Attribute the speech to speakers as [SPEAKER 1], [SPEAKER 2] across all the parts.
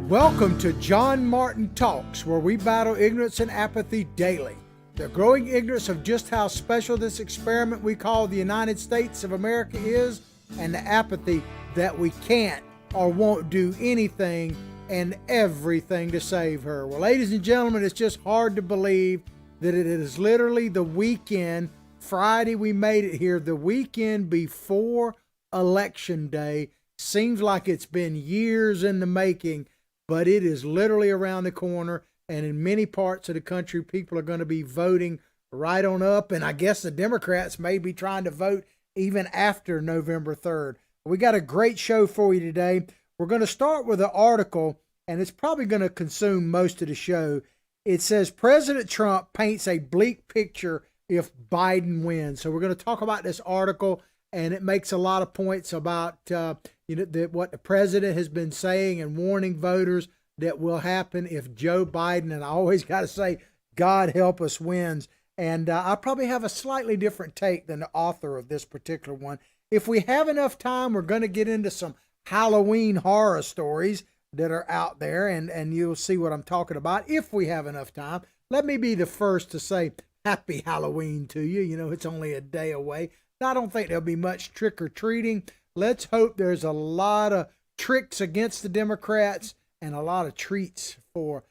[SPEAKER 1] Welcome to John Martin Talks, where we battle ignorance and apathy daily. The growing ignorance of just how special this experiment we call the United States of America is, and the apathy that we can't or won't do anything and everything to save her. Well, ladies and gentlemen, it's just hard to believe that it is literally the weekend. Friday, we made it here, the weekend before Election Day. Seems like it's been years in the making, but it is literally around the corner. And in many parts of the country, people are going to be voting right on up. And I guess the Democrats may be trying to vote even after November 3rd. We got a great show for you today. We're going to start with an article, and it's probably going to consume most of the show. It says President Trump paints a bleak picture if Biden wins. So we're going to talk about this article, and it makes a lot of points about what the president has been saying and warning voters that will happen if Joe Biden, and I always got to say, God help us, wins. And I probably have a slightly different take than the author of this particular one. If we have enough time, we're going to get into some Halloween horror stories that are out there, and you'll see what I'm talking about if we have enough time. Let me be the first to say happy Halloween to you. You know, it's only a day away. I don't think there'll be much trick-or-treating. Let's hope there's a lot of tricks against the Democrats and a lot of treats for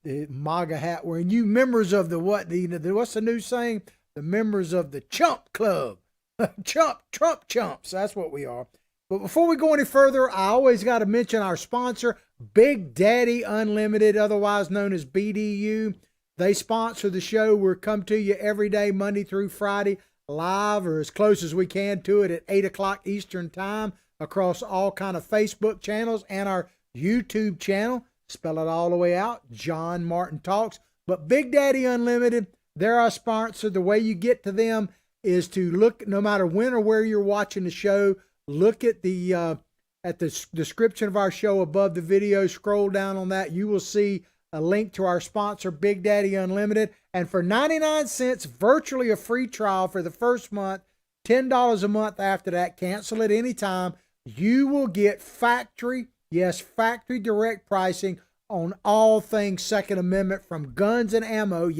[SPEAKER 1] the MAGA hat wearing. You members of what's the new saying? The members of the Chump Club. Trump chumps. That's what we are. But before we go any further, I always got to mention our sponsor, Big Daddy Unlimited, otherwise known as BDU. They sponsor the show. We're come to you every day, Monday through Friday, live or as close as we can to it at 8 o'clock Eastern time across all kind of Facebook channels and our YouTube channel. Spell it all the way out, John Martin Talks. But Big Daddy Unlimited, they're our sponsor. The way you get to them is to look, no matter when or where you're watching the show, look at the description of our show above the video. Scroll down on that. You will see a link to our sponsor, Big Daddy Unlimited. And for 99 cents, virtually a free trial for the first month, $10 a month after that, cancel at any time, you will get factory direct pricing on all things Second Amendment, from guns and ammo,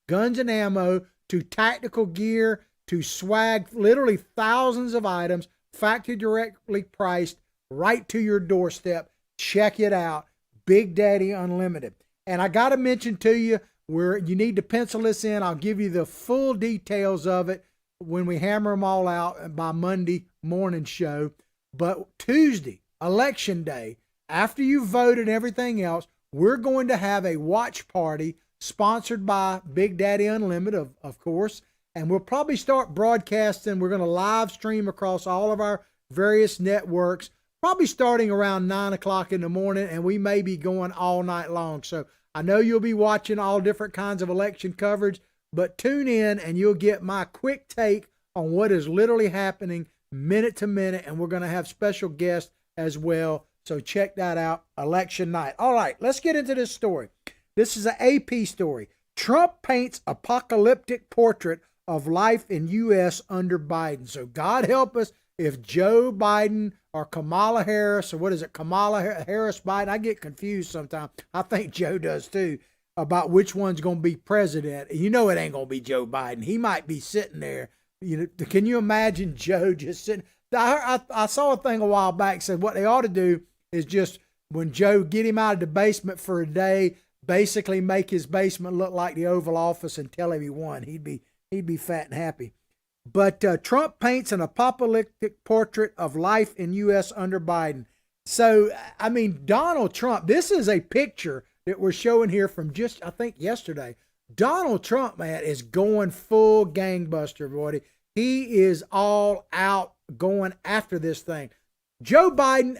[SPEAKER 1] guns and ammo, to tactical gear, to swag, literally thousands of items, factory directly priced right to your doorstep. Check it out, Big Daddy Unlimited. And I got to mention to you, where you need to pencil this in. I'll give you the full details of it when we hammer them all out by Monday morning show. But Tuesday, Election Day, after you voted and everything else, we're going to have a watch party sponsored by Big Daddy Unlimited, of course. And we'll probably start broadcasting. We're going to live stream across all of our various networks, probably starting around 9 o'clock in the morning, and we may be going all night long. So I know you'll be watching all different kinds of election coverage, but tune in and you'll get my quick take on what is literally happening minute to minute, and we're going to have special guests as well. So check that out, election night. All right, let's get into this story. This is an AP story. Trump paints apocalyptic portrait of life in U.S. under Biden. So God help us if Joe Biden or Kamala Harris, or what is it, Kamala Harris Biden? I get confused sometimes. I think Joe does too, about which one's going to be president. You know it ain't going to be Joe Biden. He might be sitting there. You know, can you imagine Joe just sitting? I saw a thing a while back said what they ought to do is just, when Joe, get him out of the basement for a day, basically make his basement look like the Oval Office and tell him he won. He'd be fat and happy. But Trump paints an apocalyptic portrait of life in U.S. under Biden. So, I mean, Donald Trump, this is a picture that we're showing here from just, I think, yesterday. Donald Trump, man, is going full gangbuster, buddy. He is all out going after this thing. Joe Biden,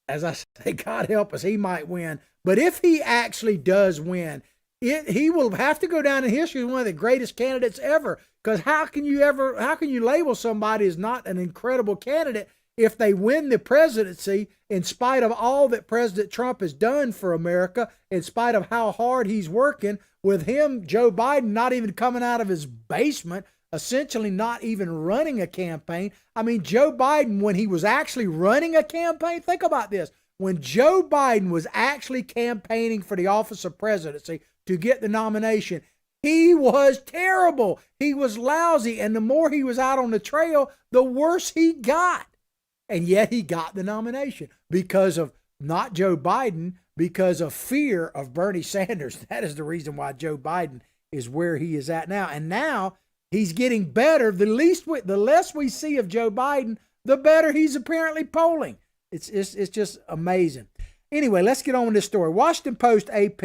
[SPEAKER 1] as I say, God help us, he might win. But if he actually does win, he will have to go down in history as one of the greatest candidates ever. Because how can you label somebody as not an incredible candidate if they win the presidency, in spite of all that President Trump has done for America, in spite of how hard he's working, with him, Joe Biden, not even coming out of his basement, essentially not even running a campaign. I mean, Joe Biden, when he was actually running a campaign, think about this. when Joe Biden was actually campaigning for the office of presidency to get the nomination, he was terrible. He was lousy. And the more he was out on the trail, the worse he got. And yet he got the nomination because of not Joe Biden, because of fear of Bernie Sanders. That is the reason why Joe Biden is where he is at now. And now he's getting better. The less we see of Joe Biden, the better he's apparently polling. It's just amazing. Anyway, let's get on with this story. Washington AP.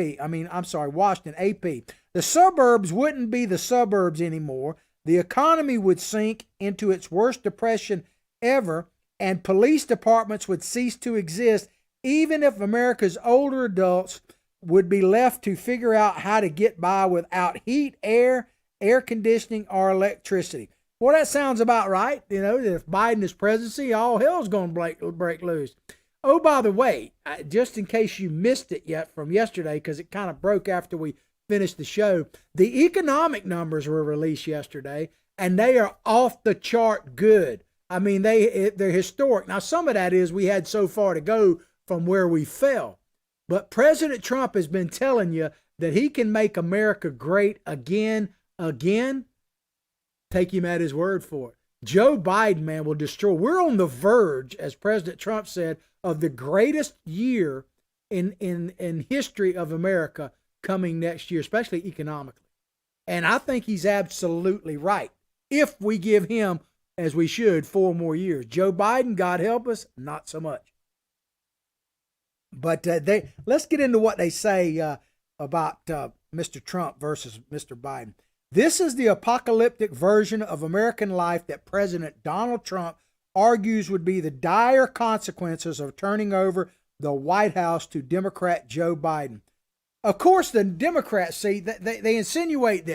[SPEAKER 1] The suburbs wouldn't be the suburbs anymore. The economy would sink into its worst depression ever, and police departments would cease to exist, even if America's older adults would be left to figure out how to get by without heat, air conditioning, or electricity. Well, that sounds about right. You know, if Biden is presidency, all hell's going to break loose. Oh, by the way, just in case you missed it yet from yesterday, because it kind of broke after we finished the show, the economic numbers were released yesterday, and they are off the chart good. I mean, they're historic. Now, some of that is we had so far to go from where we fell. But President Trump has been telling you that he can make America great again. Take him at his word for it. Joe Biden, man, will destroy. We're on the verge, as President Trump said, of the greatest year in history of America coming next year, especially economically. And I think he's absolutely right. If we give him, as we should, 4 more years. Joe Biden, God help us, not so much. But let's get into what they say about Mr. Trump versus Mr. Biden. This is the apocalyptic version of American life that President Donald Trump argues would be the dire consequences of turning over the White House to Democrat Joe Biden. Of course, the Democrats see that they insinuate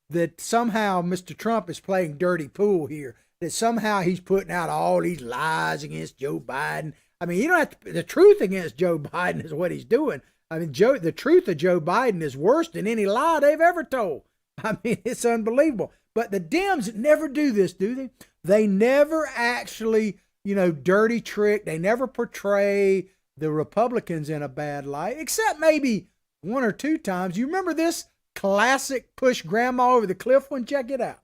[SPEAKER 1] that somehow Mr. Trump is playing dirty pool here, that somehow he's putting out all these lies against Joe Biden. I mean, you don't have to, the truth against Joe Biden is what he's doing. I mean, the truth of Joe Biden is worse than any lie they've ever told. I mean, it's unbelievable. But the Dems never do this, do they? They never actually, dirty trick. They never portray the Republicans in a bad light, except maybe 1 or 2 times. You remember this classic push grandma over the cliff one? Check it out.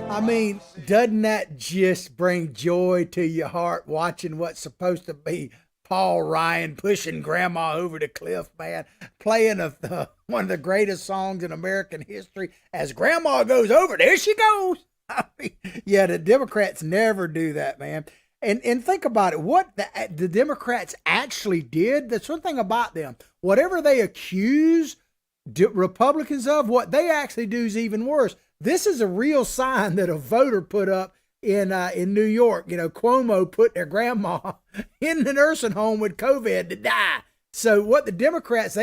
[SPEAKER 1] I mean, doesn't that just bring joy to your heart watching what's supposed to be Paul Ryan pushing grandma over the cliff, man, playing one of the greatest songs in American history as grandma goes over, there she goes. I mean, yeah, the Democrats never do that, man. And think about it, what the Democrats actually did, that's one thing about them. Whatever they accuse Republicans of, what they actually do is even worse. This is a real sign that a voter put up in New York. Cuomo put their grandma in the nursing home with COVID to die. So what the Democrats,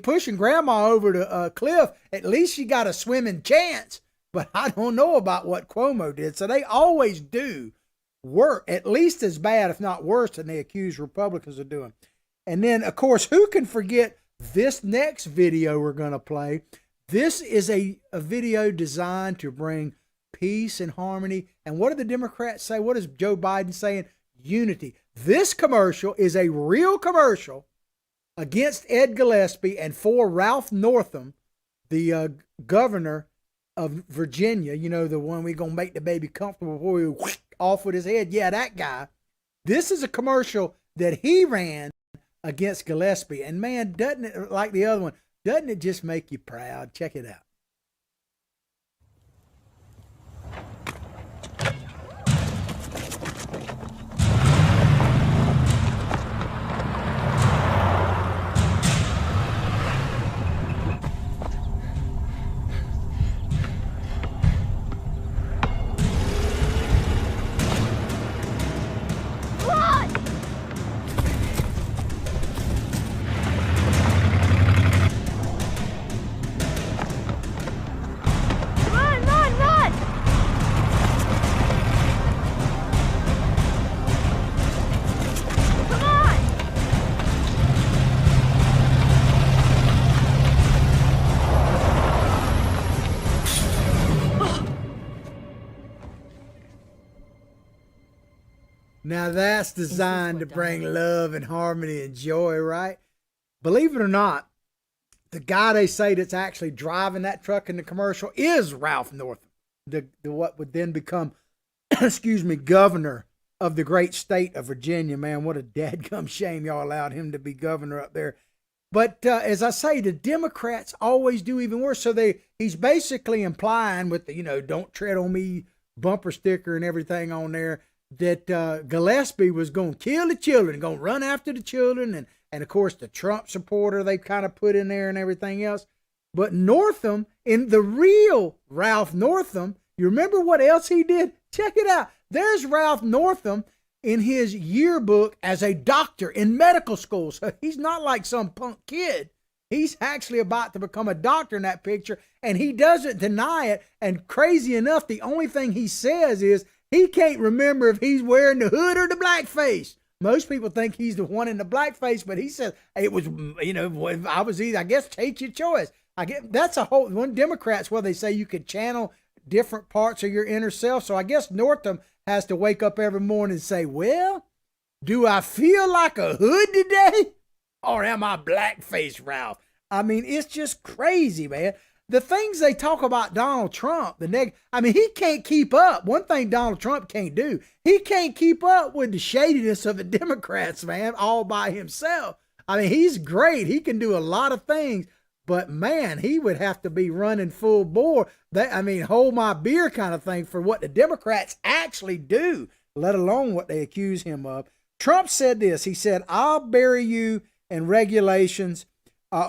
[SPEAKER 1] pushing grandma over the cliff, at least she got a swimming chance. But I don't know about what Cuomo did. So they always do work at least as bad, if not worse, than they accuse Republicans of doing. And then, of course, who can forget this next video we're going to play? This is a video designed to bring peace and harmony. And what do the Democrats say? What is Joe Biden saying? Unity. This commercial is a real commercial against Ed Gillespie and for Ralph Northam, the governor of Virginia, the one we're going to make the baby comfortable before we off with his head. Yeah, that guy. This is a commercial that he ran against Gillespie. And man, doesn't it, like the other one, doesn't it just make you proud? Check it out. Now that's designed to bring love and harmony and joy, right? Believe it or not, the guy they say that's actually driving that truck in the commercial is Ralph Northam, the what would then become, excuse me, governor of the great state of Virginia. Man, what a dadgum shame y'all allowed him to be governor up there. But as I say, the Democrats always do even worse. So he's basically implying with the, don't tread on me bumper sticker and everything on there that Gillespie was going to kill the children, going to run after the children. And of course, the Trump supporter they kind of put in there and everything else. But Northam, in the real Ralph Northam, you remember what else he did? Check it out. There's Ralph Northam in his yearbook as a doctor in medical school. So he's not like some punk kid. He's actually about to become a doctor in that picture, and he doesn't deny it. And crazy enough, the only thing he says is he can't remember if he's wearing the hood or the blackface. Most people think he's the one in the blackface, but he says it was, I was either, I guess, take your choice. I get that's a whole one. Democrats, where they say you could channel different parts of your inner self. So I guess Northam has to wake up every morning and say, well, do I feel like a hood today? Or am I blackface Ralph? I mean, it's just crazy, man. The things they talk about Donald Trump, he can't keep up. One thing Donald Trump can't do, he can't keep up with the shadiness of the Democrats, man, all by himself. I mean, he's great. He can do a lot of things. But, man, he would have to be running full bore. Hold my beer kind of thing for what the Democrats actually do, let alone what they accuse him of. Trump said this. He said, I'll bury you in regulations. He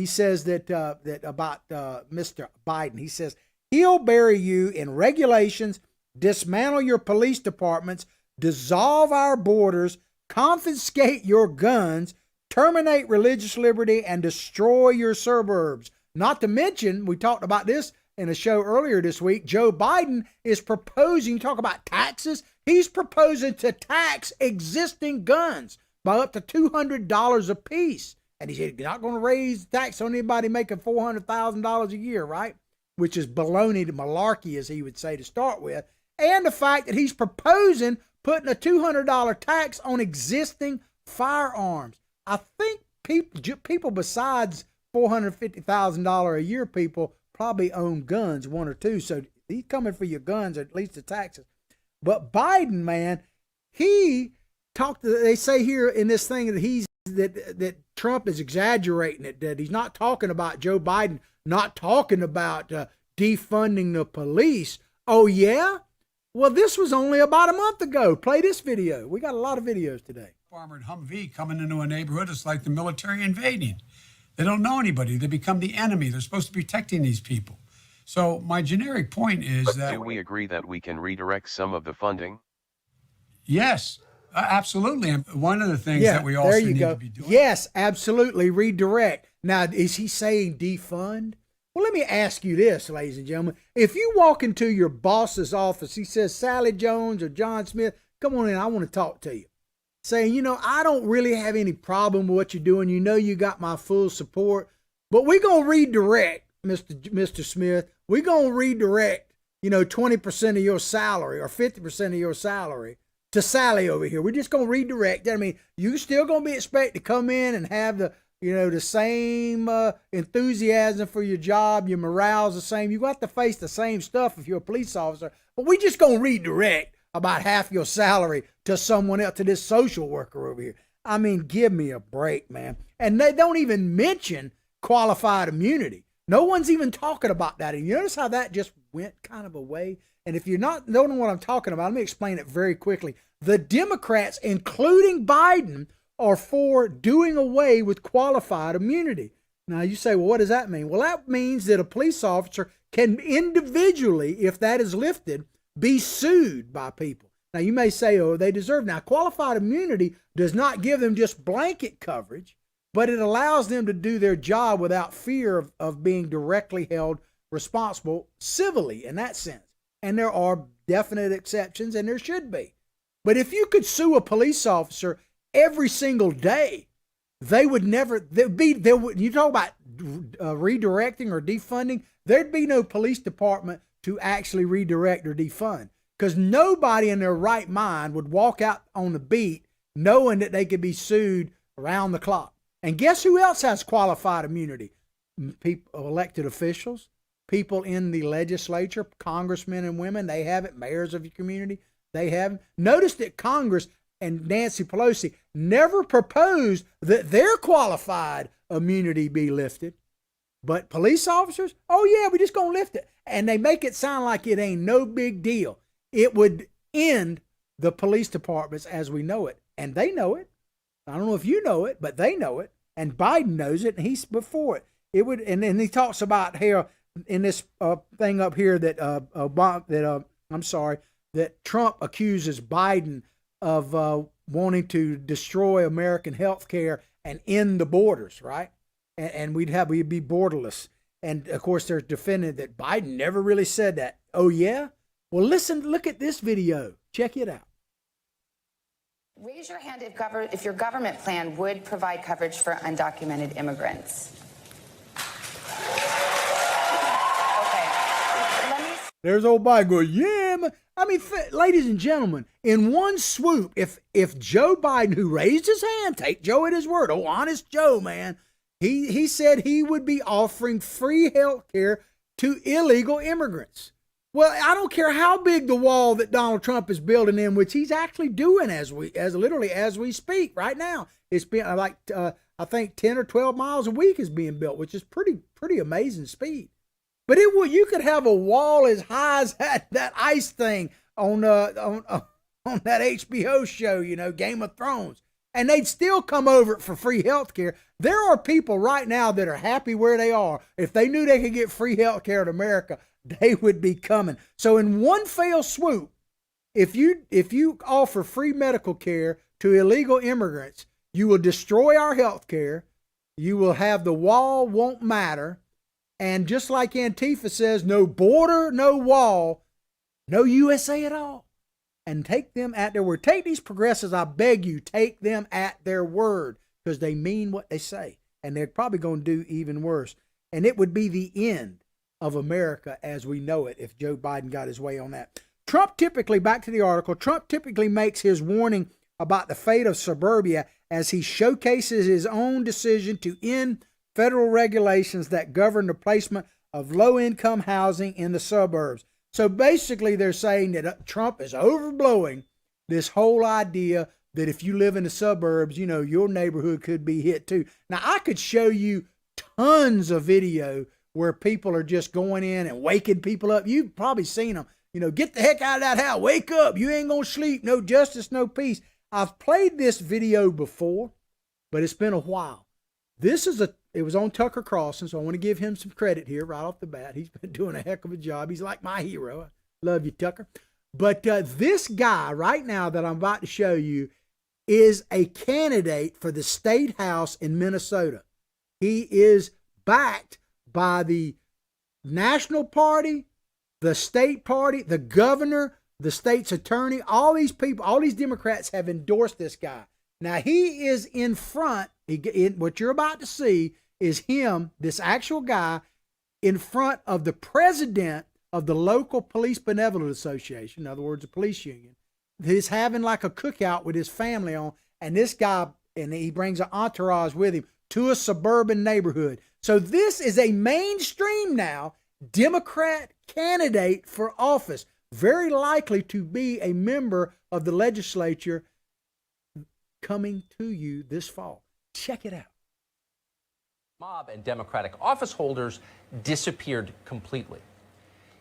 [SPEAKER 1] says that about Mr. Biden. He says, he'll bury you in regulations, dismantle your police departments, dissolve our borders, confiscate your guns, terminate religious liberty, and destroy your suburbs. Not to mention, we talked about this in a show earlier this week, Joe Biden is proposing, talk about taxes, he's proposing to tax existing guns by up to $200 a piece. And he said, you're not going to raise tax on anybody making $400,000 a year, right? Which is baloney to malarkey, as he would say, to start with. And the fact that he's proposing putting a $200 tax on existing firearms. I think people besides $450,000 a year people probably own guns, one or two. So he's coming for your guns, or at least the taxes. But Biden, man, he talked. They say here in this thing that that Trump is exaggerating it. That he's not talking about Joe Biden, not talking about defunding the police. Oh yeah. Well, this was only about a month ago. Play this video. We got a lot of videos today.
[SPEAKER 2] Armored Humvee coming into a neighborhood, it's like the military invading. They don't know anybody. They become the enemy. They're supposed to be protecting these people. So my generic point is that...
[SPEAKER 3] Do we agree that we can redirect some of the funding?
[SPEAKER 2] Yes, absolutely. And one of the things that we also need to be doing...
[SPEAKER 1] Yes, absolutely, redirect. Now, is he saying defund? Well, let me ask you this, ladies and gentlemen. If you walk into your boss's office, he says, Sally Jones or John Smith, come on in, I want to talk to you. Saying, I don't really have any problem with what you're doing. You got my full support, but we're going to redirect, Mr. Smith. We're going to redirect, 20% of your salary or 50% of your salary to Sally over here. We're just going to redirect. You still going to be expected to come in and have the same enthusiasm for your job. Your morale's the same. You got to face the same stuff if you're a police officer, but we just going to redirect about half your salary to someone else, to this social worker over here. Give me a break, man. And they don't even mention qualified immunity. No one's even talking about that. And you notice how that just went kind of away? And if you're not knowing what I'm talking about, let me explain it very quickly. The Democrats, including Biden, are for doing away with qualified immunity. Now you say, well, what does that mean? Well, that means that a police officer can individually, if that is lifted, be sued by people. Now, you may say, oh, they deserve. Now, qualified immunity does not give them just blanket coverage, but it allows them to do their job without fear of being directly held responsible civilly in that sense. And there are definite exceptions, and there should be. But if you could sue a police officer every single day, they would never, you talk about redirecting or defunding, there'd be no police department to actually redirect or defund. because nobody in their right mind would walk out on the beat knowing that they could be sued around the clock. And guess who else has qualified immunity? People, elected officials, people in the legislature, congressmen and women, they have it. Mayors of your community, they have it. Notice that Congress and Nancy Pelosi never proposed that their qualified immunity be lifted. But police officers, oh yeah, we just gonna lift it. And they make it sound like it ain't no big deal. It would end the police departments as we know it. And they know it. I don't know if you know it, but they know it. And Biden knows it, and he's before it. It would, and then he talks about here in this thing up here that that Trump accuses Biden of wanting to destroy American health care and end the borders, right? And we'd be borderless. And of course, they're defending that Biden never really said that. Oh yeah? Well, look at this video. Check it out.
[SPEAKER 4] Raise your hand if your government plan would provide coverage for undocumented immigrants.
[SPEAKER 1] There's old Biden going, yeah, man. I mean, ladies and gentlemen, in one swoop, if Joe Biden, who raised his hand, take Joe at his word, oh, honest Joe, man, he said he would be offering free health care to illegal immigrants. Well, I don't care how big the wall that Donald Trump is building in, which he's actually doing as we speak right now. It's been like, I think 10 or 12 miles a week is being built, which is pretty amazing speed. But you could have a wall as high as that ice thing on that HBO show, Game of Thrones, and they'd still come over it for free health care. There are people right now that are happy where they are. If they knew they could get free health care in America, they would be coming. So in one fell swoop, if you offer free medical care to illegal immigrants, you will destroy our health care. You will have the wall won't matter. And just like Antifa says, no border, no wall, no USA at all. And take them at their word. Take these progressives, I beg you, take them at their word, because they mean what they say. And they're probably going to do even worse. And it would be the end of America as we know it if Joe Biden got his way on that. Back to the article, Trump typically makes his warning about the fate of suburbia as he showcases his own decision to end federal regulations that govern the placement of low-income housing in the suburbs. So basically they're saying that Trump is overblowing this whole idea that if you live in the suburbs, your neighborhood could be hit too. Now, I could show you tons of video where people are just going in and waking people up. You've probably seen them. Get the heck out of that house. Wake up. You ain't going to sleep. No justice, no peace. I've played this video before, but it's been a while. It was on Tucker Carlson, so I want to give him some credit here right off the bat. He's been doing a heck of a job. He's like my hero. I love you, Tucker. But this guy right now that I'm about to show you is a candidate for the state house in Minnesota. He is backed by the national party, the state party, the governor, the state's attorney. All these people, all these Democrats have endorsed this guy. Now, he is in front. What you're about to see is him, this actual guy, in front of the president of the local police benevolent association, in other words, a police union. He's having like a cookout with his family on, and this guy, and he brings an entourage with him to a suburban neighborhood. So this is a mainstream now Democrat candidate for office, very likely to be a member of the legislature coming to you this fall. Check it out.
[SPEAKER 5] Mob and Democratic office holders disappeared completely.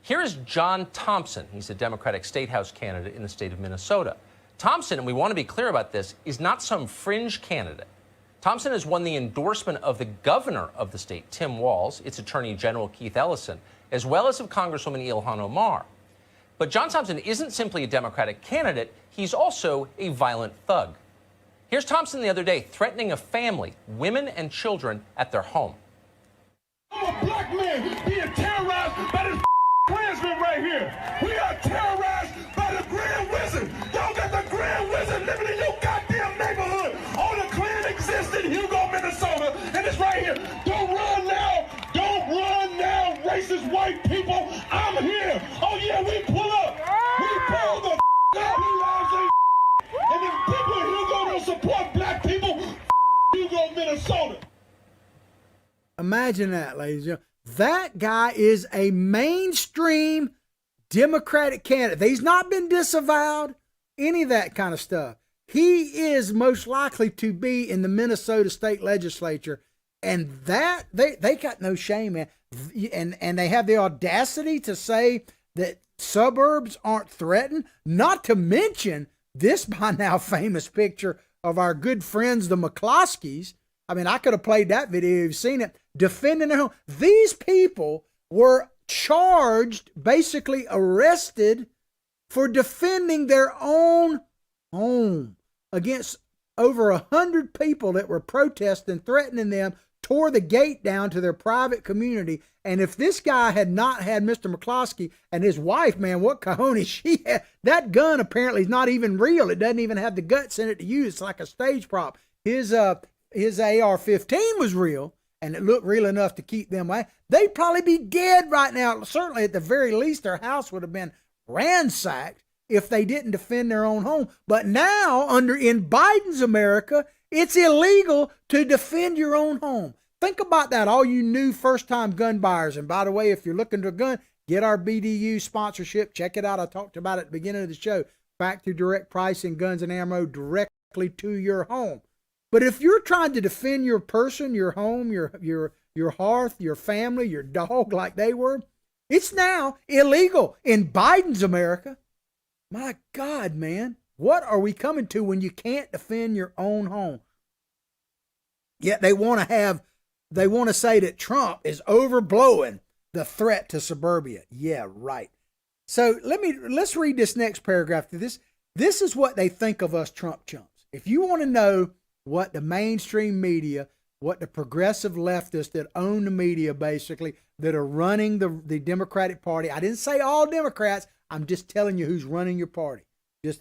[SPEAKER 5] Here is John Thompson. He's a Democratic State House candidate in the state of Minnesota. Thompson, and we want to be clear about this, is not some fringe candidate. Thompson has won the endorsement of the governor of the state, Tim Walz, its Attorney General Keith Ellison, as well as of Congresswoman Ilhan Omar. But John Thompson isn't simply a Democratic candidate, he's also a violent thug. Here's Thompson the other day threatening a family, women and children, at their home.
[SPEAKER 6] I'm a black man being terrorized by this Klansman right here. We are terrorized by the Grand Wizard. Y'all got the Grand Wizard living in your goddamn neighborhood. All the Klan exists in Hugo, Minnesota, and it's right here. Don't run now. Don't run now, racist white people. I'm here. Oh, yeah, we pull up. We pull
[SPEAKER 1] Imagine that, ladies and gentlemen. That guy is a mainstream Democratic candidate. He's not been disavowed, any of that kind of stuff. He is most likely to be in the Minnesota state legislature. And that, they got no shame, man. And they have the audacity to say that suburbs aren't threatened, not to mention this by now famous picture of our good friends, the McCloskeys. I mean, I could have played that video, you've seen it, defending their home. These people were charged, basically arrested, for defending their own home against over 100 people that were protesting, threatening them, tore the gate down to their private community. And if this guy had not had Mr. McCloskey and his wife, man, what cojones she had. That gun apparently is not even real. It doesn't even have the guts in it to use. It's like a stage prop. His AR-15 was real, and it looked real enough to keep them away. They'd probably be dead right now. Certainly, at the very least, their house would have been ransacked if they didn't defend their own home. But now, in Biden's America, it's illegal to defend your own home. Think about that, all you new first-time gun buyers. And by the way, if you're looking to a gun, get our BDU sponsorship. Check it out. I talked about it at the beginning of the show. Factory direct pricing, guns and ammo directly to your home. But if you're trying to defend your person, your home, your hearth, your family, your dog like they were, it's now illegal in Biden's America. My God, man, what are we coming to when you can't defend your own home? Yet they want to say that Trump is overblowing the threat to suburbia. Yeah, right. So let's read this next paragraph. This is what they think of us Trump chumps. If you want to know what the mainstream media, what the progressive leftists that own the media, basically, that are running the Democratic Party. I didn't say all Democrats. I'm just telling you who's running your party.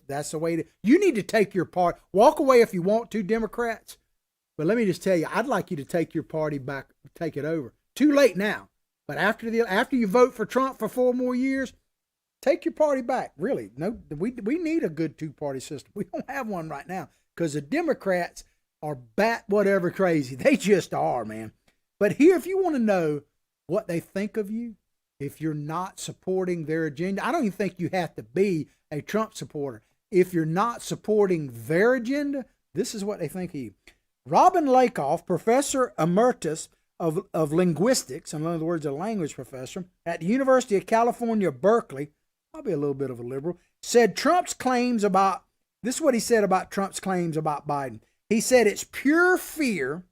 [SPEAKER 1] That's the way you need to take your part. Walk away if you want to, Democrats. But let me just tell you, I'd like you to take your party back, take it over. Too late now. But after you vote for Trump for 4 more years, take your party back. Really, no, we need a good two-party system. We don't have one right now because the Democrats are bat whatever crazy. They just are, man. But here, if you want to know what they think of you, if you're not supporting their agenda, I don't even think you have to be a Trump supporter. If you're not supporting their agenda, this is what they think of you. Robin Lakoff, professor emeritus of linguistics, in other words, a language professor at the University of California, Berkeley, probably a little bit of a liberal, said Trump's claims about, this is what he said about Trump's claims about Biden. He said it's pure fear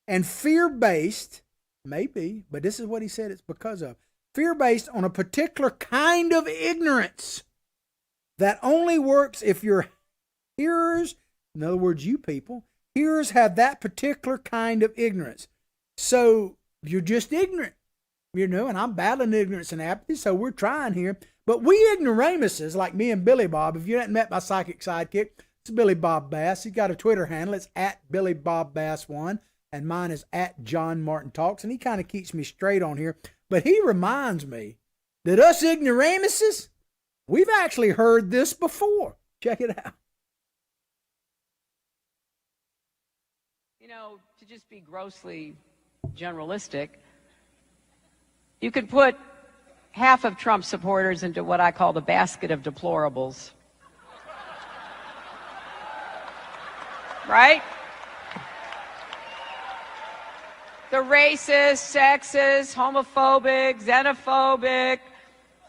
[SPEAKER 1] and fear-based, maybe, but this is what he said it's because of. Fear-based on a particular kind of ignorance that only works if your hearers, in other words, you people, hearers have that particular kind of ignorance. So you're just ignorant, and I'm battling ignorance and apathy, so we're trying here. But we ignoramuses, like me and Billy Bob, if you haven't met my psychic sidekick, it's Billy Bob Bass. He's got a Twitter handle. It's at Billy Bob Bass 1, and mine is at John Martin Talks, and he kind of keeps me straight on here. But he reminds me that us ignoramuses, we've actually heard this before. Check it out.
[SPEAKER 7] To just be grossly generalistic, you could put half of Trump supporters into what I call the basket of deplorables. Right? The racist, sexist, homophobic, xenophobic,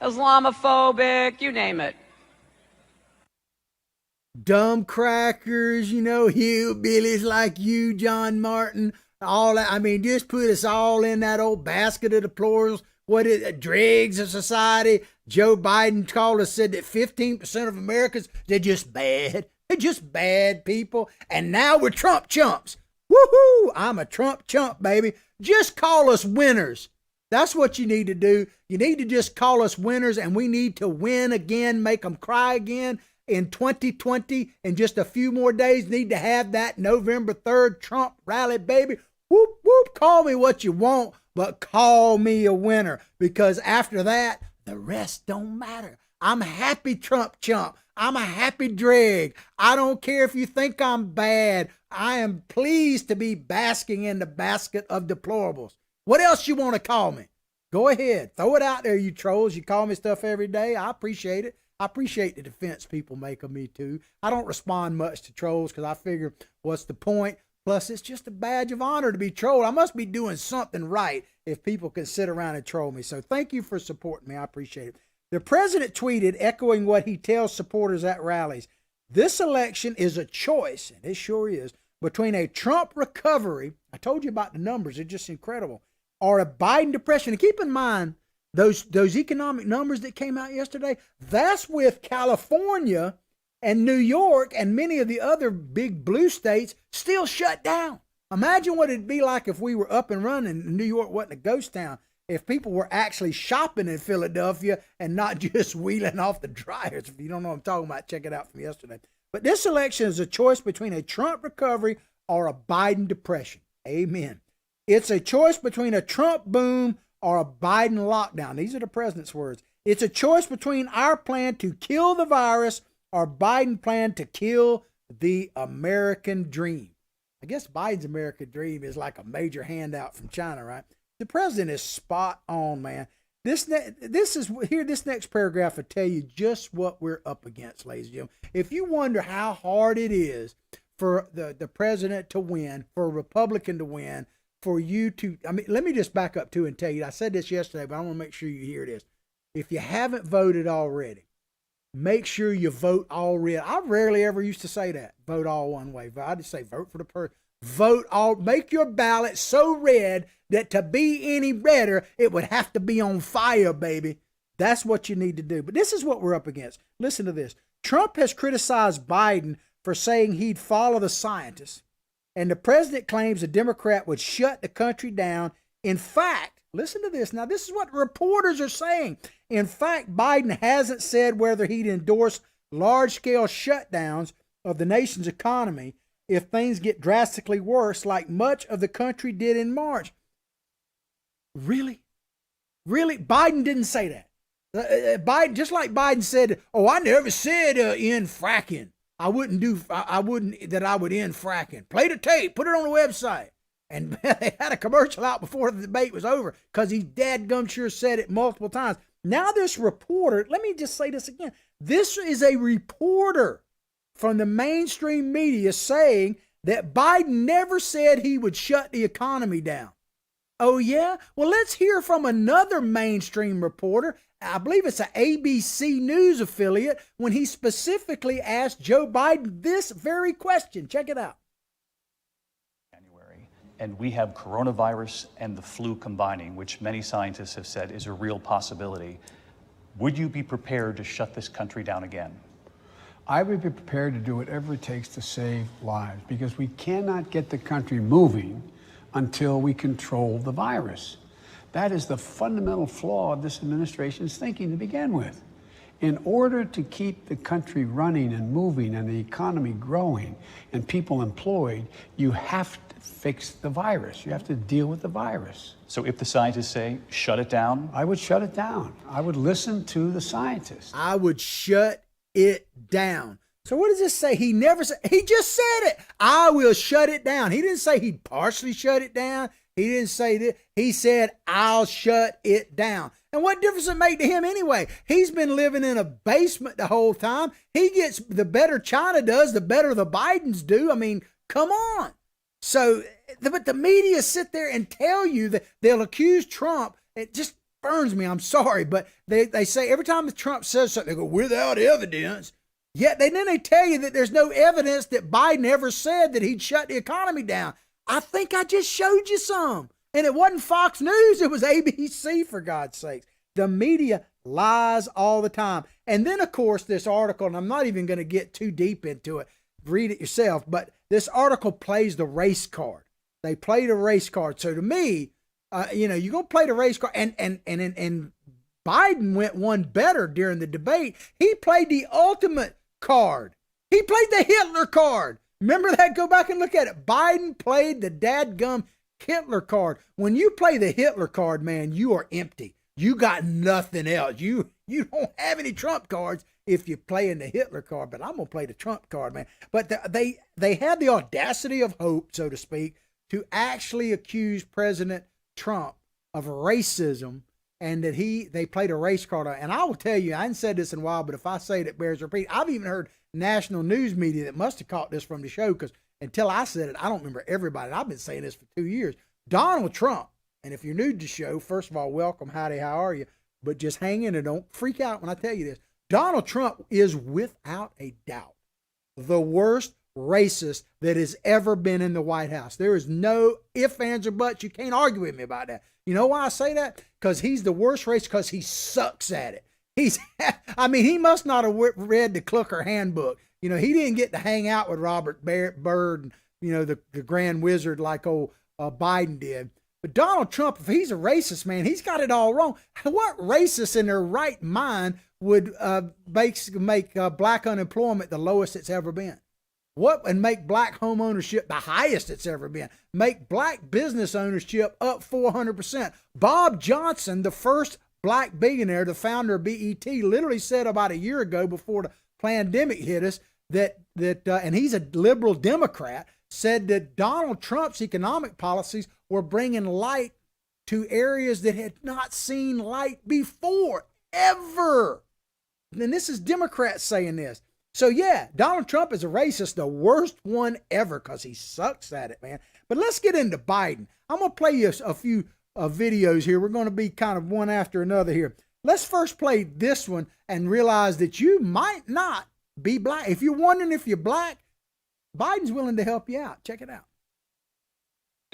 [SPEAKER 7] Islamophobic, you name it.
[SPEAKER 1] Dumb crackers, hillbillies like you, John Martin, all that. I mean, just put us all in that old basket of deplorables. What is it? Dregs of society. Joe Biden said that 15% of Americans, they're just bad. They're just bad people. And now we're Trump chumps. Woohoo! I'm a Trump chump, baby. Just call us winners. That's what you need to do. You need to just call us winners, and we need to win again, make them cry again. In 2020, in just a few more days, need to have that November 3rd Trump rally, baby. Whoop, whoop, call me what you want, but call me a winner, because after that, the rest don't matter. I'm a happy Trump chump. I'm a happy dreg. I don't care if you think I'm bad. I am pleased to be basking in the basket of deplorables. What else you want to call me? Go ahead. Throw it out there, you trolls. You call me stuff every day. I appreciate it. I appreciate the defense people make of me, too. I don't respond much to trolls because I figure, what's the point? Plus, it's just a badge of honor to be trolled. I must be doing something right if people can sit around and troll me. So thank you for supporting me. I appreciate it. The president tweeted, echoing what he tells supporters at rallies. This election is a choice, and it sure is, between a Trump recovery, I told you about the numbers, they're just incredible, or a Biden depression. And keep in mind, those economic numbers that came out yesterday, that's with California and New York and many of the other big blue states still shut down. Imagine what it'd be like if we were up and running and New York wasn't a ghost town, if people were actually shopping in Philadelphia and not just wheeling off the dryers. If you don't know what I'm talking about, check it out from yesterday. But this election is a choice between a Trump recovery or a Biden depression. Amen. It's a choice between a Trump boom or a Biden lockdown. These are the president's words. It's a choice between our plan to kill the virus or Biden plan to kill the American dream. I guess Biden's American dream is like a major handout from China, right? The president is spot on, man. This next paragraph will tell you just what we're up against, ladies and gentlemen. If you wonder how hard it is for the president to win, for a Republican to win, for you to, let me just back up too and tell you, I said this yesterday, but I want to make sure you hear this. If you haven't voted already, make sure you vote all red. I rarely ever used to say that, vote all one way. I just say vote for the person. Vote all, make your ballot so red that to be any redder, it would have to be on fire, baby. That's what you need to do. But this is what we're up against. Listen to this. Trump has criticized Biden for saying he'd follow the scientists. And the president claims a Democrat would shut the country down. In fact, listen to this. Now, this is what reporters are saying. In fact, Biden hasn't said whether he'd endorse large-scale shutdowns of the nation's economy if things get drastically worse, like much of the country did in March. Really? Really? Biden didn't say that. Biden, just like Biden said, oh, I never said end fracking. I would end fracking. Play the tape, put it on the website. And they had a commercial out before the debate was over because he dadgum sure said it multiple times. Now this reporter, let me just say this again. This is a reporter from the mainstream media saying that Biden never said he would shut the economy down. Oh, yeah? Well, let's hear from another mainstream reporter. I believe it's an ABC News affiliate when he specifically asked Joe Biden this very question. Check it out.
[SPEAKER 8] January, and we have coronavirus and the flu combining, which many scientists have said is a real possibility. Would you be prepared to shut this country down again?
[SPEAKER 2] I would be prepared to do whatever it takes to save lives because we cannot get the country moving until we control the virus. That is the fundamental flaw of this administration's thinking to begin with. In order to keep the country running and moving and the economy growing and people employed, you have to fix the virus. You have to deal with the virus.
[SPEAKER 8] So if the scientists say, shut it down?
[SPEAKER 2] I would shut it down. I would listen to the scientists.
[SPEAKER 1] I would shut it down. So what does this say? He never said, he just said it. I will shut it down. He didn't say he'd partially shut it down. He didn't say that. He said, I'll shut it down. And what difference does it make to him anyway? He's been living in a basement the whole time. He gets, the better China does, the better the Bidens do. I mean, come on. So, but the media sit there and tell you that they'll accuse Trump. It just burns me. I'm sorry. But they say every time Trump says something, they go, without evidence. Yet then they tell you that there's no evidence that Biden ever said that he'd shut the economy down. I think I just showed you some. And it wasn't Fox News, it was ABC, for God's sakes. The media lies all the time. And then, of course, this article, and I'm not even going to get too deep into it, read it yourself, but this article plays the race card. They play the race card. So to me, you're going to play the race card. And Biden went one better during the debate. He played the ultimate card. He played the Hitler card. Remember that? Go back and look at it. Biden played the dadgum Hitler card. When you play the Hitler card, man, you are empty. You got nothing else. You don't have any Trump cards if you're playing the Hitler card, but I'm going to play the Trump card, man. But they had the audacity of hope, so to speak, to actually accuse President Trump of racism, and that they played a race card on. And I will tell you, I haven't said this in a while, but if I say it, it bears repeat. I've even heard national news media that must have caught this from the show, because until I said it, I don't remember everybody. I've been saying this for 2 years. Donald Trump, and if you're new to the show, first of all, welcome, howdy, how are you? But just hang in and don't freak out when I tell you this. Donald Trump is without a doubt the worst racist that has ever been in the White House. There is no ifs, ands, or buts. You can't argue with me about that. You know why I say that? Because he's the worst racist, because he sucks at it. He must not have read the Klucker handbook. You know, he didn't get to hang out with Robert Byrd and, you know, the Grand Wizard like old Biden did. But Donald Trump, if he's a racist, man, he's got it all wrong. What racist in their right mind would make black unemployment the lowest it's ever been? And make black home ownership the highest it's ever been? Make black business ownership up 400%. Bob Johnson, the first black billionaire, the founder of BET, literally said about a year ago, before the pandemic hit us, that and he's a liberal Democrat, said that Donald Trump's economic policies were bringing light to areas that had not seen light before, ever. And this is Democrats saying this. So yeah, Donald Trump is a racist, the worst one ever, because he sucks at it, man. But let's get into Biden. I'm going to play you a few videos here. We're going to be kind of one after another here. Let's first play this one and realize that you might not be black. If you're wondering if you're black, Biden's willing to help you out. Check it out.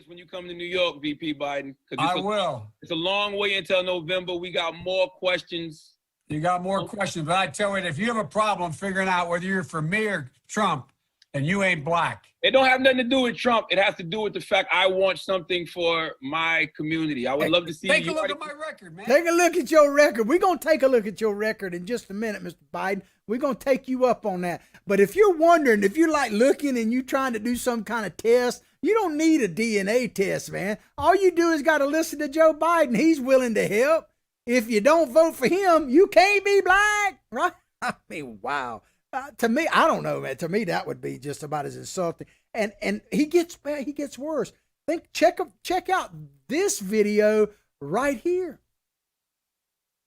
[SPEAKER 9] When you come to New York, VP Biden.
[SPEAKER 10] I will.
[SPEAKER 9] It's a long way until November. We got more questions.
[SPEAKER 10] You got more questions, but I tell you, if you have a problem figuring out whether you're for me or Trump, and you ain't black.
[SPEAKER 9] It don't have nothing to do with Trump. It has to do with the fact I want something for my community. I would love to see
[SPEAKER 10] Take a look at my record, man.
[SPEAKER 1] Take a look at your record. We're going to take a look at your record in just a minute, Mr. Biden. We're going to take you up on that. But if you're wondering, if you're like looking and you're trying to do some kind of test, you don't need a DNA test, man. All you do is got to listen to Joe Biden. He's willing to help. If you don't vote for him, you can't be black, right? I mean, wow. To me, I don't know, man. To me, that would be just about as insulting. And he gets bad. He gets worse. Check out this video right here.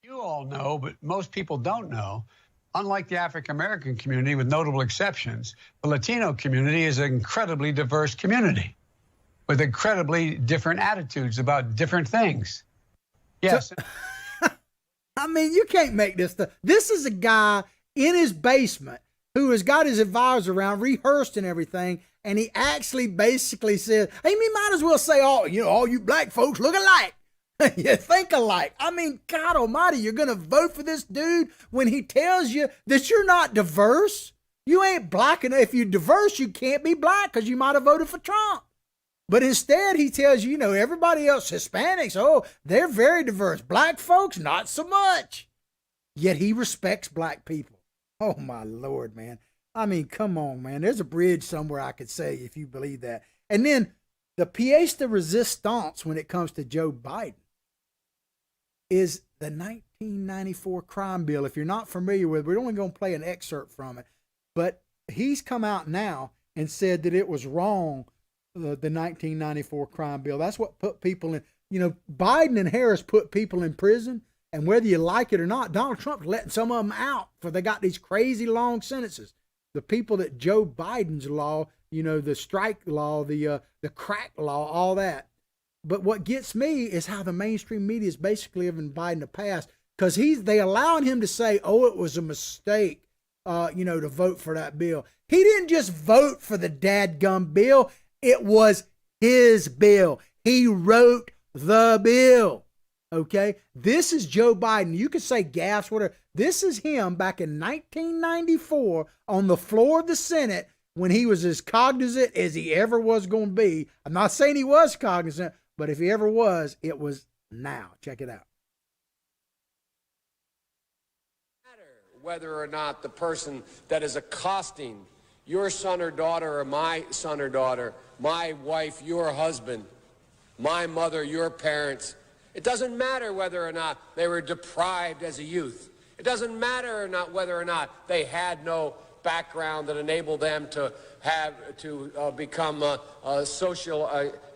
[SPEAKER 2] You all know, but most people don't know. Unlike the African-American community, with notable exceptions, the Latino community is an incredibly diverse community with incredibly different attitudes about different things. Yes.
[SPEAKER 1] I mean, you can't make this stuff. This is a guy in his basement who has got his advisor around, rehearsed and everything, and he actually basically says, hey, we might as well say, all you black folks look alike. You think alike. I mean, God almighty, you're going to vote for this dude when he tells you that you're not diverse? You ain't black enough. If you're diverse, you can't be black because you might have voted for Trump. But instead, he tells you, everybody else, Hispanics, they're very diverse. Black folks, not so much. Yet he respects black people. Oh, my Lord, man. I mean, come on, man. There's a bridge somewhere I could say if you believe that. And then the pièce de résistance when it comes to Joe Biden is the 1994 crime bill. If you're not familiar with it, we're only going to play an excerpt from it. But he's come out now and said that it was wrong, the 1994 crime bill. That's what put people in. Biden and Harris put people in prison. And whether you like it or not, Donald Trump's letting some of them out for they got these crazy long sentences. The people that Joe Biden's law, the strike law, the crack law, all that. But what gets me is how the mainstream media is basically giving Biden a pass because they allowing him to say, it was a mistake, to vote for that bill. He didn't just vote for the dadgum bill. It was his bill. He wrote the bill. Okay, this is Joe Biden. You could say gaffes, whatever. This is him back in 1994 on the floor of the Senate when he was as cognizant as he ever was going to be. I'm not saying he was cognizant, but if he ever was, it was now. Check it out.
[SPEAKER 11] Whether or not the person that is accosting your son or daughter or my son or daughter, my wife, your husband, my mother, your parents, it doesn't matter whether or not they were deprived as a youth. It doesn't matter whether or not they had no background that enabled them to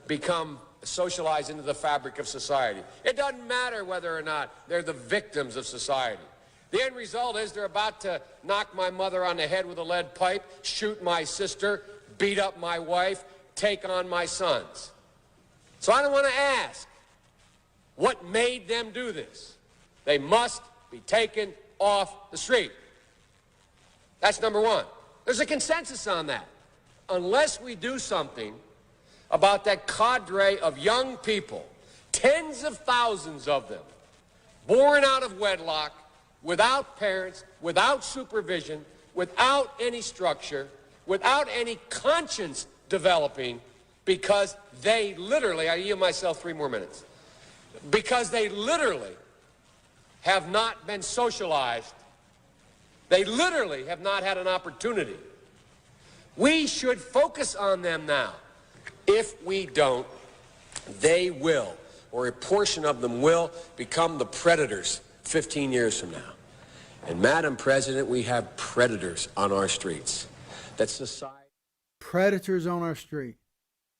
[SPEAKER 11] become socialized into the fabric of society. It doesn't matter whether or not they're the victims of society. The end result is they're about to knock my mother on the head with a lead pipe, shoot my sister, beat up my wife, take on my sons. So I don't want to ask what made them do this. They must be taken off the street. That's number one. There's a consensus on that. Unless we do something about that cadre of young people, tens of thousands of them, born out of wedlock, without parents, without supervision, without any structure, without any conscience developing, because they literally, I yield myself 3 more minutes, because they literally have not been socialized. They literally have not had an opportunity. We should focus on them now. If we don't, they will, or a portion of them will, become the predators 15 years from now. And Madam President, we have predators on our streets. That society...
[SPEAKER 1] Predators on our street.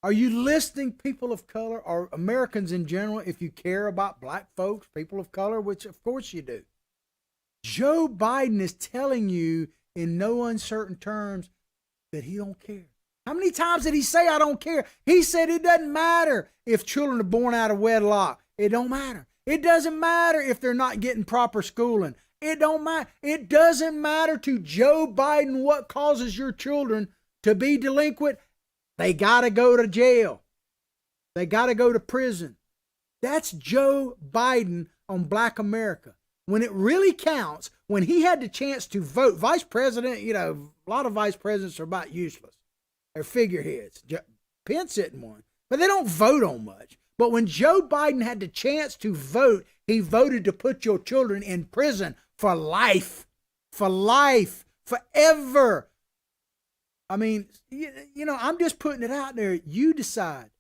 [SPEAKER 1] Are you listening, people of color, or Americans in general, if you care about black folks, people of color, which of course you do? Joe Biden is telling you in no uncertain terms that he don't care. How many times did he say, I don't care? He said it doesn't matter if children are born out of wedlock. It don't matter. It doesn't matter if they're not getting proper schooling. It don't matter. It doesn't matter to Joe Biden what causes your children to be delinquent. They got to go to jail. They got to go to prison. That's Joe Biden on black America. When it really counts, when he had the chance to vote, vice president, you know, a lot of vice presidents are about useless. They're figureheads. Pence isn't one, but they don't vote on much. But when Joe Biden had the chance to vote, he voted to put your children in prison for life, forever. I mean, you know, I'm just putting it out there. You decide.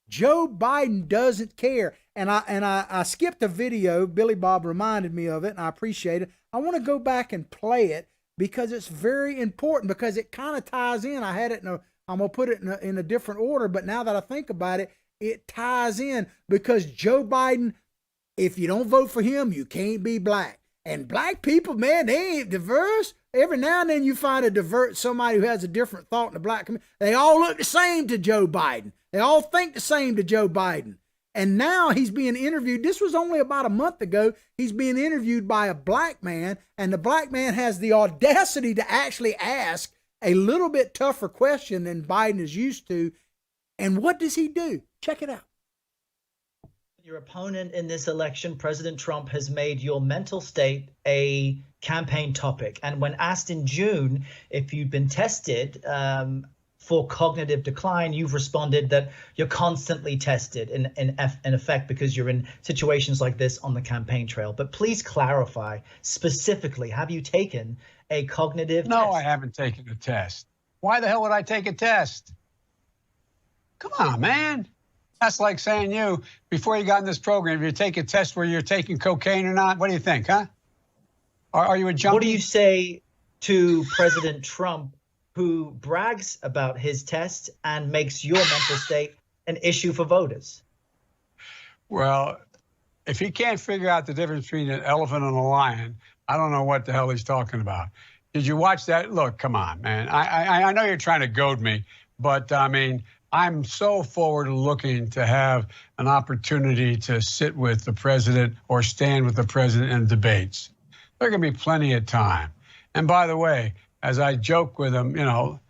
[SPEAKER 1] Joe Biden doesn't care. And I skipped a video. Billy Bob reminded me of it, and I appreciate it. I want to go back and play it because it's very important, because it kind of ties in. I had it I'm going to put it in a different order, but now that I think about it, it ties in, because Joe Biden, if you don't vote for him, you can't be black. And black people, man, they ain't diverse. Every now and then you find somebody who has a different thought in the black community. They all look the same to Joe Biden. They all think the same to Joe Biden. And now he's being interviewed. This was only about a month ago. He's being interviewed by a black man, and the black man has the audacity to actually ask a little bit tougher question than Biden is used to. And what does he do? Check it out.
[SPEAKER 12] Your opponent in this election, President Trump, has made your mental state a campaign topic. And when asked in June if you'd been tested for cognitive decline, you've responded that you're constantly tested in effect because you're in situations like this on the campaign trail. But please clarify specifically, have you taken a cognitive test?
[SPEAKER 2] No, I haven't taken a test. Why the hell would I take a test? Come on, man. That's like saying you, before you got in this program, if you take a test where you're taking cocaine or not, what do you think, huh? Are you a junkie?
[SPEAKER 12] What do you say to President Trump, who brags about his test and makes your mental state an issue for voters?
[SPEAKER 2] Well, if he can't figure out the difference between an elephant and a lion, I don't know what the hell he's talking about. Did you watch that? Look, come on, man. I know you're trying to goad me, but I mean, I'm so forward looking to have an opportunity to sit with the president or stand with the president in debates. There can be plenty of time. And by the way, as I joke with him, you know,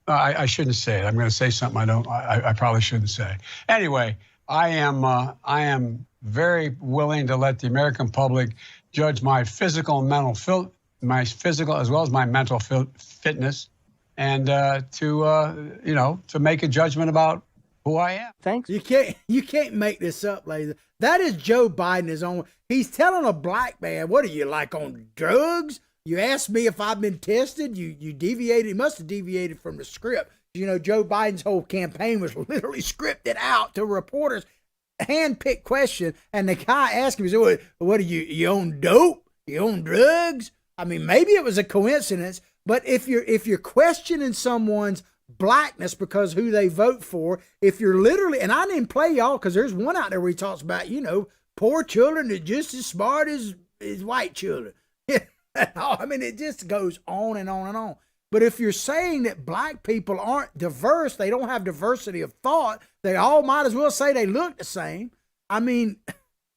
[SPEAKER 2] I shouldn't say it. I'm going to say something I probably shouldn't say. Anyway, I am very willing to let the American public judge my physical and mental my physical as well as my mental fitness, and to make a judgment about who I am.
[SPEAKER 1] Thanks. You can't make this up, ladies. That is Joe Biden is on. He's telling a black man, what are you, like on drugs? You asked me if I've been tested. You deviated. You must have deviated from the script. You know, Joe Biden's whole campaign was literally scripted out to reporters, hand-picked question. And the guy asked him, he said, what are you on dope? You on drugs? I mean, maybe it was a coincidence, but if you're questioning someone's blackness because who they vote for. If you're literally, and I didn't play y'all because there's one out there where he talks about, poor children are just as smart as white children. I mean, it just goes on and on and on. But if you're saying that black people aren't diverse, they don't have diversity of thought, they all might as well say they look the same. I mean,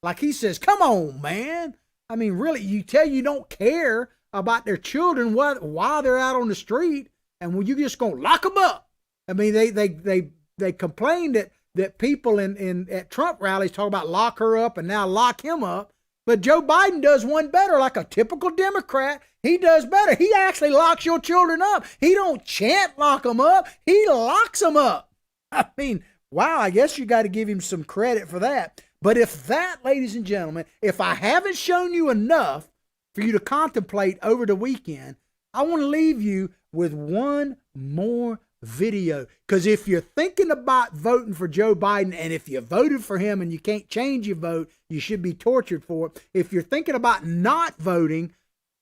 [SPEAKER 1] like he says, come on, man. I mean, really, you don't care about their children while they're out on the street, and you just gonna lock them up. I mean, they complained that people at Trump rallies talk about lock her up and now lock him up. But Joe Biden does one better, like a typical Democrat. He does better. He actually locks your children up. He don't chant lock them up. He locks them up. I mean, wow, I guess you got to give him some credit for that. But if that, ladies and gentlemen, if I haven't shown you enough for you to contemplate over the weekend, I want to leave you with one more video. Because if you're thinking about voting for Joe Biden, and if you voted for him and you can't change your vote, you should be tortured for it. If you're thinking about not voting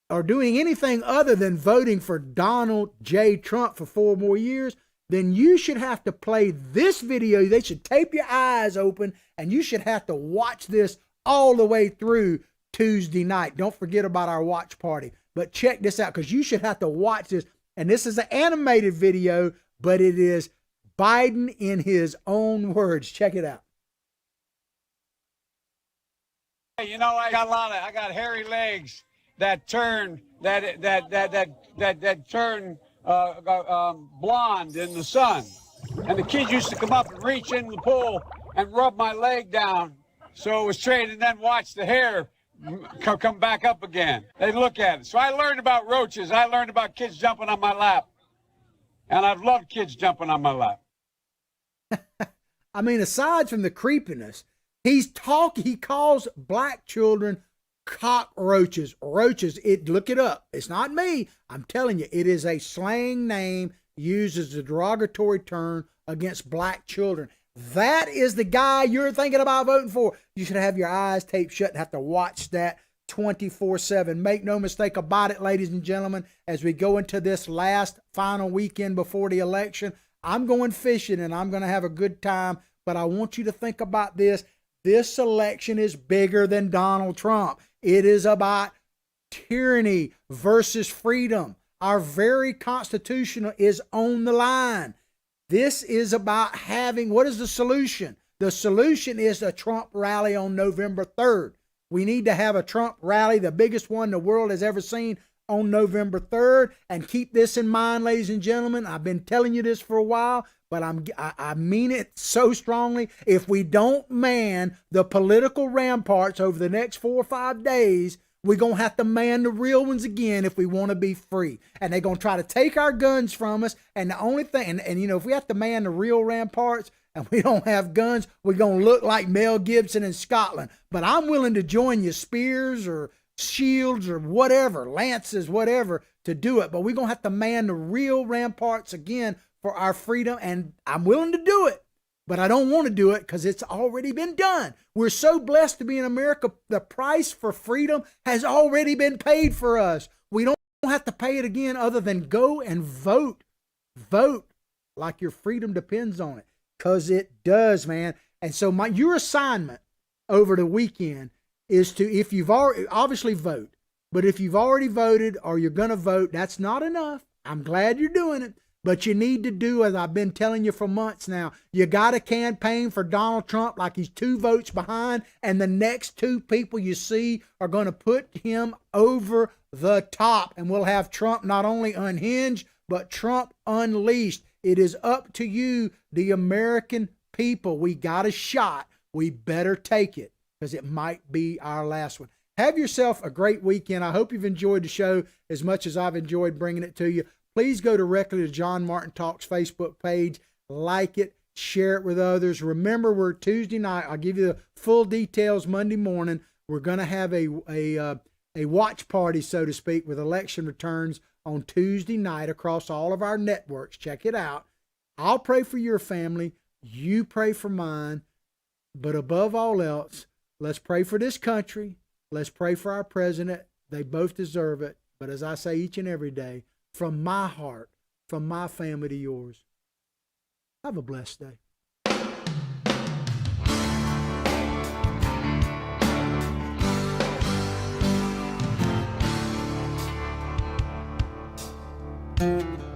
[SPEAKER 1] or doing anything other than voting for Donald J. Trump for 4 more years, then you should have to play this video. They should tape your eyes open, and you should have to watch this all the way through Tuesday night. Don't forget about our watch party. But check this out, because you should have to watch this. And this is an animated video, but it is Biden in his own words. Check it out.
[SPEAKER 10] Hey, I got hairy legs that turn turn blonde in the sun, and the kids used to come up and reach in the pool and rub my leg down so it was straight, and then watch the hair come back up again. They look at it. So I learned about roaches. I learned about kids jumping on my lap. And I've loved kids jumping on my lap.
[SPEAKER 1] I mean, aside from the creepiness, he calls black children cockroaches, roaches. Look it up. It's not me. I'm telling you, it is a slang name used as a derogatory term against black children. That is the guy you're thinking about voting for. You should have your eyes taped shut and have to watch that 24/7. Make no mistake about it, ladies and gentlemen, as we go into this last final weekend before the election, I'm going fishing and I'm going to have a good time. But I want you to think about this. This election is bigger than Donald Trump. It is about tyranny versus freedom. Our very Constitution is on the line. This is about what is the solution? The solution is a Trump rally on November 3rd. We need to have a Trump rally, the biggest one the world has ever seen, on November 3rd. And keep this in mind, ladies and gentlemen. I've been telling you this for a while, but I mean it so strongly. If we don't man the political ramparts over the next 4 or 5 days, we're going to have to man the real ones again if we want to be free. And they're going to try to take our guns from us. And the only thing, and if we have to man the real ramparts and we don't have guns, we're going to look like Mel Gibson in Scotland. But I'm willing to join you, spears or shields or whatever, lances, whatever, to do it. But we're going to have to man the real ramparts again for our freedom. And I'm willing to do it. But I don't want to do it because it's already been done. We're so blessed to be in America. The price for freedom has already been paid for us. We don't have to pay it again other than go and vote. Vote like your freedom depends on it, because it does, man. And so your assignment over the weekend is to, if you've already, obviously vote. But if you've already voted or you're going to vote, that's not enough. I'm glad you're doing it. But you need to do, as I've been telling you for months now, you got to campaign for Donald Trump like he's 2 votes behind, and the next 2 people you see are going to put him over the top. And we'll have Trump not only unhinged, but Trump unleashed. It is up to you, the American people. We got a shot. We better take it, because it might be our last one. Have yourself a great weekend. I hope you've enjoyed the show as much as I've enjoyed bringing it to you. Please go directly to John Martin Talks Facebook page, like it, share it with others. Remember, we're Tuesday night. I'll give you the full details Monday morning. We're going to have a watch party, so to speak, with election returns on Tuesday night across all of our networks. Check it out. I'll pray for your family. You pray for mine. But above all else, let's pray for this country. Let's pray for our president. They both deserve it. But as I say each and every day, from my heart, from my family to yours, Have a blessed day.
[SPEAKER 6] Thank you.